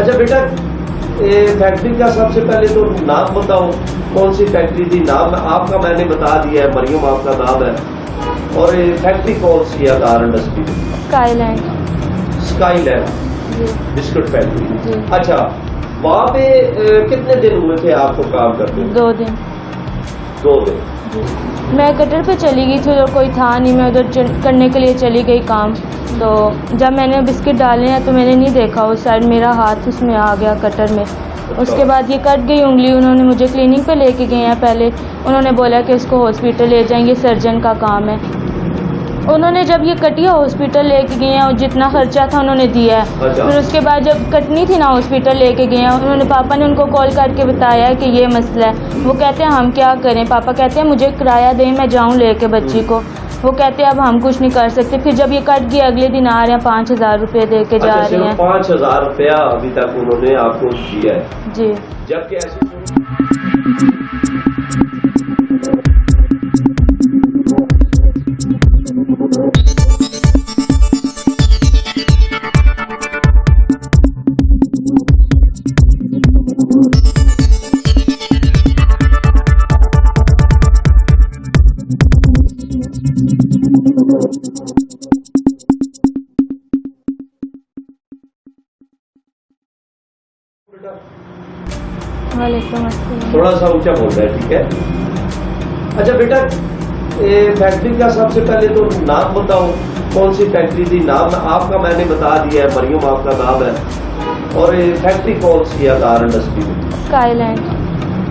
اچھا بیٹا فیکٹری کا سب سے پہلے تو نام بتاؤ، کون سی فیکٹری تھی؟ نام آپ کا میں نے بتا دیا ہے، مریم آپ کا نام ہے، اور فیکٹری کون سی ہے Aadhaar industry? Sky land. Sky land جی بسکٹ فیکٹری۔ جی۔ اچھا وہاں پہ کتنے دن ہوئے تھے آپ کو کام کرتے؟ 2 دن۔ 2 دن۔ جی میں کٹر پہ چلی گئی تھی، ادھر کوئی تھا نہیں، میں ادھر کرنے کے لیے چلی گئی کام، تو جب میں نے بسکٹ ڈالے ہیں تو میں نے نہیں دیکھا اس سائڈ، میرا ہاتھ اس میں آ گیا کٹر میں، اس کے بعد یہ کٹ گئی انگلی۔ انہوں نے مجھے کلینک پہ لے کے گئے ہیں، پہلے انہوں نے بولا کہ اس کو ہاسپٹل لے جائیں، یہ سرجن کا کام ہے۔ انہوں نے جب یہ کٹی ہاسپٹل لے کے گئے ہیں اور جتنا خرچہ تھا انہوں نے دیا ہے، پھر اس کے بعد جب کٹنی تھی نا ہاسپٹل لے کے گئے ہیں، انہوں نے پاپا نے ان کو کال کر کے بتایا کہ یہ مسئلہ ہے۔ وہ کہتے ہیں ہم کیا کریں، پاپا کہتے ہیں مجھے کرایہ دیں میں جاؤں لے کے بچی کو، وہ کہتے ہیں اب ہم کچھ نہیں کر سکتے۔ پھر جب یہ کٹ گیا اگلے دن آ رہے ہیں 5,000 روپے دے کے جا رہے ہیں۔ 5,000 روپیہ ابھی تک انہوں نے آپ کو دیا ہے؟ جی۔ جبکہ ایسی وعلیکم السلام۔ تھوڑا سا اونچا بول رہا ہے، ٹھیک ہے؟ اچھا بیٹا فیکٹری کا سب سے پہلے تو نام بتاؤ، کون سی فیکٹری تھی؟ نام آپ کا میں نے بتا دیا ہے، مریم آپ کا نام ہے، اور فیکٹری کون سی ہے آدھار انڈسٹری میں؟ Sky land.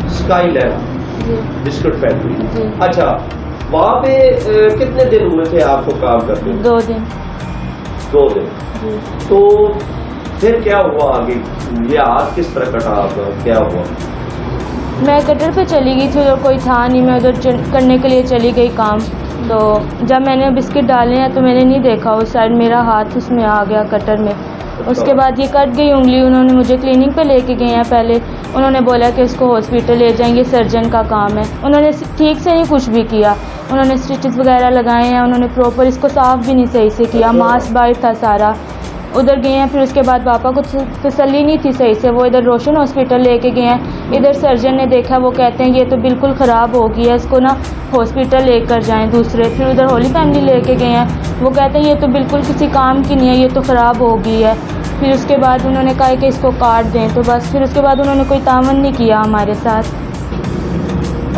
اسکائی لینڈ جی بسکٹ فیکٹری۔ جی۔ اچھا وہاں پہ کتنے دن ہوئے تھے آپ کو کام کرتے؟ 2 دن۔ 2 دن۔ جی۔ تو پھر کیا ہوا آگے؟ یہ ہاتھ کس طرح کٹا آپ کا، کیا ہوا؟ میں کٹر پہ چلی گئی تھی، ادھر کوئی تھا نہیں، میں ادھر کرنے کے لیے چلی گئی کام، تو جب میں نے بسکٹ ڈالے ہیں تو میں نے نہیں دیکھا اس سائڈ، میرا ہاتھ اس میں آ گیا کٹر میں، اس کے بعد یہ کٹ گئی انگلی۔ انہوں نے مجھے کلینک پہ لے کے گئے ہیں، پہلے انہوں نے بولا کہ اس کو ہاسپٹل لے جائیں، یہ سرجن کا کام ہے۔ انہوں نے ٹھیک سے نہیں کچھ بھی کیا، انہوں نے اسٹچز وغیرہ لگائے ہیں، انہوں نے پراپر اس کو صاف بھی نہیں صحیح سے کیا، ماس باہر تھا سارا۔ ادھر گئے ہیں، پھر اس کے بعد پاپا کو تسلی نہیں تھی صحیح سے، وہ ادھر روشن ہاسپٹل لے کے گئے ہیں، ادھر سرجن نے دیکھا، وہ کہتے ہیں یہ تو بالکل خراب ہو گئی ہے، اس کو نا ہاسپٹل لے کر جائیں دوسرے۔ پھر ادھر ہولی فیملی لے کے گئے ہیں، وہ کہتے ہیں یہ تو بالکل کسی کام کی نہیں ہے، یہ تو خراب ہو گئی ہے۔ پھر اس کے بعد انہوں نے کہا کہ اس کو کاٹ دیں، تو بس پھر اس کے بعد انہوں نے کوئی تعاون نہیں کیا ہمارے ساتھ۔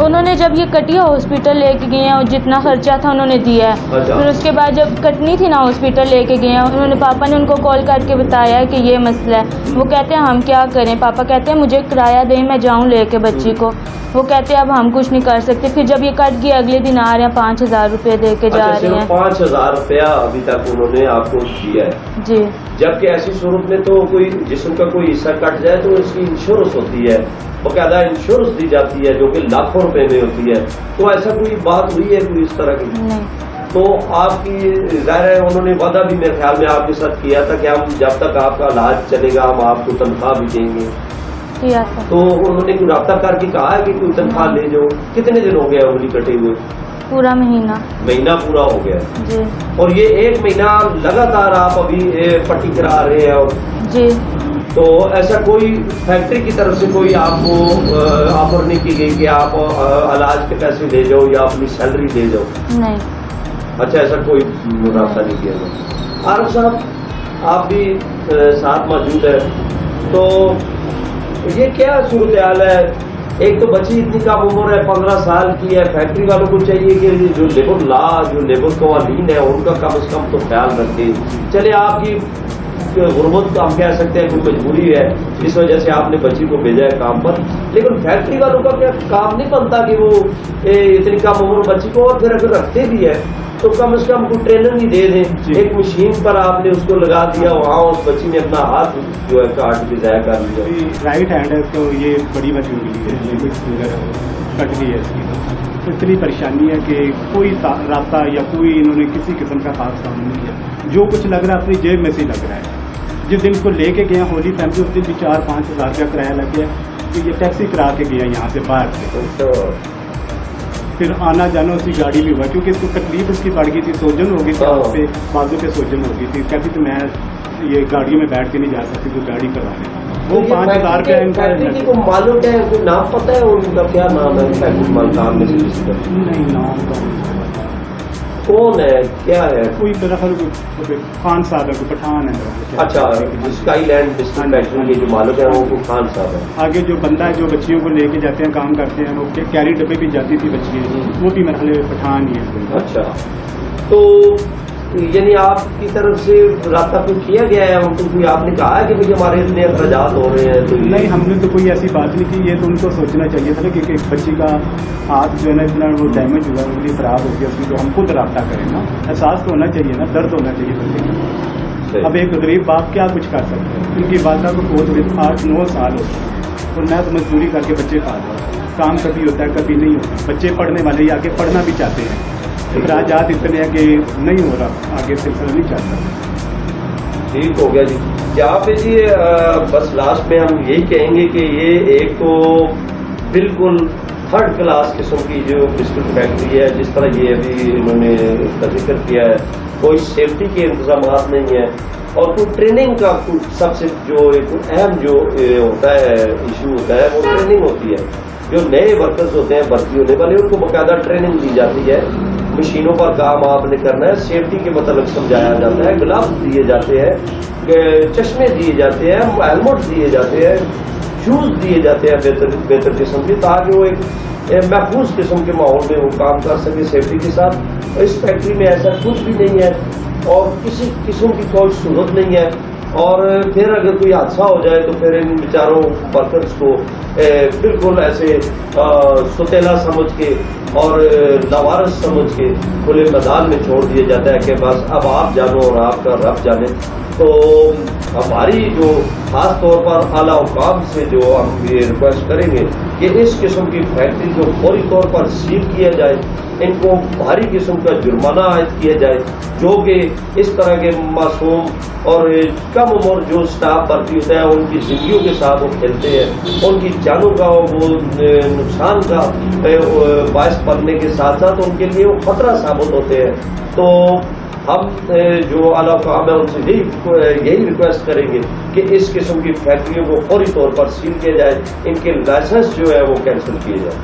انہوں نے جب یہ کٹی ہاسپٹل لے کے گئے ہیں اور جتنا خرچہ تھا انہوں نے دیا ہے، پھر اس کے بعد جب کٹنی تھی نا ہاسپٹل لے کے گئے ہیں، انہوں نے پاپا نے ان کو کال کر کے بتایا کہ یہ مسئلہ ہے۔ وہ کہتے ہیں ہم کیا کریں، پاپا کہتے ہیں مجھے کرایہ دیں میں جاؤں لے کے بچی کو، وہ کہتے ہیں اب ہم کچھ نہیں کر سکتے۔ پھر جب یہ کٹ گیا اگلے دن آ رہے ہیں 5,000 روپے دے کے جا رہے ہیں۔ 5,000 روپیہ ابھی تک انہوں نے آپ کو دیا ہے؟ جی۔ جبکہ ایسی صورت میں تو کوئی جسم کا کوئی حصہ کٹ جائے تو اس کی انشورنس ہوتی ہے، باقاعدہ انشورنس دی جاتی ہے جو کہ لاکھوں روپے میں ہوتی ہے، تو ایسا کوئی بات ہوئی ہے کوئی اس طرح کی؟ نہیں۔ تو آپ کی ظاہر ہے انہوں نے وعدہ بھی میرے خیال میں آپ کے ساتھ کیا تھا کہ ہم جب تک آپ کا علاج چلے گا ہم آپ کو تنخواہ بھی دیں گے، کیا تھا۔ تو انہوں نے کوئی رابطہ کر کے کہا ہے کہ کوئی تنخواہ لے جاؤ؟ کتنے دن ہو گیا انگلی کٹے ہوئے؟ پورا مہینہ۔ مہینہ پورا ہو گیا؟ جی۔ اور یہ 1 مہینہ لگاتار آپ ابھی پٹی کرا رہے ہیں؟ اور جی۔ تو ایسا کوئی فیکٹری کی طرف سے کوئی آپ کو آفر نہیں کی گئی کہ آپ علاج کے پیسے لے جاؤ یا اپنی سیلری لے جاؤ؟ نہیں۔ اچھا ایسا کوئی رابطہ نہیں کیا گیا؟ عارف صاحب آپ بھی ساتھ موجود ہے، تو یہ کیا صورتحال ہے؟ ایک تو بچی اتنی کم عمر ہے، 15 سال کی ہے، فیکٹری والوں کو چاہیے کہ جو لیبر لا جو لیبر قوانین ہے ان کا کم از کم تو خیال رکھے۔ چلے آپ کی غربت ہم کہہ سکتے ہیں کوئی مجبوری ہے اس وجہ سے آپ نے بچی کو بھیجا ہے کام پر، لیکن فیکٹری والوں کا کیا کام نہیں بنتا کہ وہ اتنی کم عمر بچی کو، اور پھر اگر رکھتے بھی ہے تو کم از کم کوئی ٹریننگ ہی دے دیں۔ ایک مشین پر آپ نے اس کو لگا دیا، وہاں اس بچی نے اپنا ہاتھ جو ہے کاٹ کے ضائع کر لیا۔ رائٹ ہینڈ ہے تو یہ بڑی مجبوری ہے، کٹ گئی ہے اس کی، اتنی پریشانی ہے کہ کوئی رابطہ یا کوئی انہوں نے کسی قسم کا خاص کام نہیں کیا، جو کچھ لگ رہا ہے اپنی جیب میں سے لگ رہا ہے۔ جس دن کو لے کے گیا ہولی فیملی اس دن بھی 4-5 ہزار روپیہ کرایہ لگ گیا کہ یہ ٹیکسی کرا کے گیا یہاں سے باہر سے۔ پھر آنا جانا اسی گاڑی میں ہوا کیونکہ اس کو تکلیف اس کی پڑ گئی تھی, سوجن ہو گئی تھی ہاتھ پہ, بازو پہ سوجن ہو گئی تھی. کہتی تو میں یہ گاڑیوں میں بیٹھ کے نہیں جا سکتی, تو گاڑی کروا لیں. وہ 5,000 روپیہ ان کا فیکٹری کو معلوم ہے, کوئی نام پتہ ہے ان کا, کیا نام ہے فیکٹری مالکان میں سے؟ نہیں نام کا کون ہے, کیا ہے؟ کوئی دراصل خان صاحب ہے, کوئی پٹھان ہے. اچھا, اسکائی لینڈ ڈسٹرکٹ فیکٹری کے جو مالک ہیں وہ خان صاحب ہیں. آگے جو بندہ ہے جو بچیوں کو لے کے جاتے ہیں کام کرتے ہیں, وہ کیری ڈبے بھی جاتی تھی بچیاں, وہ بھی مرحلے پٹھان ہی ہے. اچھا, تو یعنی آپ کی طرف سے رابطہ کوئی کیا گیا ہے ان کو, کوئی آپ نے کہا ہے کہ بھائی ہمارے اتنے اخراجات ہو رہے ہیں؟ تو نہیں, ہم نے تو کوئی ایسی بات نہیں کی. یہ تو ان کو سوچنا چاہیے تھا کہ ایک بچی کا ہاتھ جو ہے نا اتنا وہ ڈیمیج ہوا, ان کی خراب ہو گیا, اس کی تو ہم خود رابطہ کریں نا. احساس تو ہونا چاہیے نا, درد ہونا چاہیے بچے کا. اب ایک غریب باپ کیا کچھ کر سکتے ہیں, ان کی والدہ کو فوت ہوئی 8-9 سال ہو گئے, اور میں تو مزدوری کر کے بچے پالتا ہوں. کام کبھی ہوتا ہے کبھی نہیں ہوتا. بچے پڑھنے والے ہی آگے پڑھنا بھی چاہتے ہیں, اخراجات اتنے ہیں کہ نہیں ہو رہا, آگے سلسلہ نہیں چلتا. ٹھیک ہو گیا جی. یہاں پہ جی بس لاسٹ میں ہم یہی کہیں گے کہ یہ ایک تو بالکل تھرڈ کلاس قسم کی جو بسکٹ فیکٹری ہے, جس طرح یہ ابھی انہوں نے اس کا ذکر کیا ہے, کوئی سیفٹی کے انتظامات نہیں ہے, اور کوئی ٹریننگ کا سب سے جو ایک اہم جو ہوتا ہے ایشو ہوتا ہے وہ ٹریننگ ہوتی ہے. جو نئے ورکرز ہوتے ہیں بھرتی ہونے والے, ان کو باقاعدہ ٹریننگ دی جاتی ہے, مشینوں پر کام آپ نے کرنا ہے, سیفٹی کے متعلق سمجھایا جاتا ہے, گلابس دیے جاتے ہیں, چشمے دیے جاتے ہیں, ہیلمٹ دیے جاتے ہیں, شوز دیے جاتے ہیں بہتر قسم کے, تاکہ وہ ایک محفوظ قسم کے ماحول میں وہ کام کر سکے سیفٹی کے ساتھ. اس فیکٹری میں ایسا کچھ بھی نہیں ہے, اور کسی قسم کی کوئی صورت نہیں ہے. اور پھر اگر کوئی حادثہ ہو جائے تو پھر ان بیچاروں ورکرس کو بالکل ایسے ستیلا سمجھ کے اور لاوارث سمجھ کے کھلے میدان میں چھوڑ دیا جاتا ہے کہ بس اب آپ جانو اور آپ کا رب جانے. تو ہماری جو خاص طور پر اعلیٰ حکام سے جو ہم یہ ریکویسٹ کریں گے کہ اس قسم کی فیکٹری کو فوری طور پر سیل کیا جائے, ان کو بھاری قسم کا جرمانہ عائد کیا جائے, جو کہ اس طرح کے معصوم اور کم عمر جو اسٹاف بھرتی ہوتا ہے ان کی زندگیوں کے ساتھ وہ کھیلتے ہیں, ان کی جانوں کا وہ نقصان کا باعث بننے کے ساتھ ساتھ ان کے لیے وہ خطرہ ثابت ہوتے ہیں. تو ہم جو اعلیٰ حکام ہیں ان سے یہی ریکویسٹ کریں گے کہ اس قسم کی فیکٹریوں کو فوری طور پر سیل کیا جائے, ان کے لائسنس جو ہے وہ کینسل کیے جائے.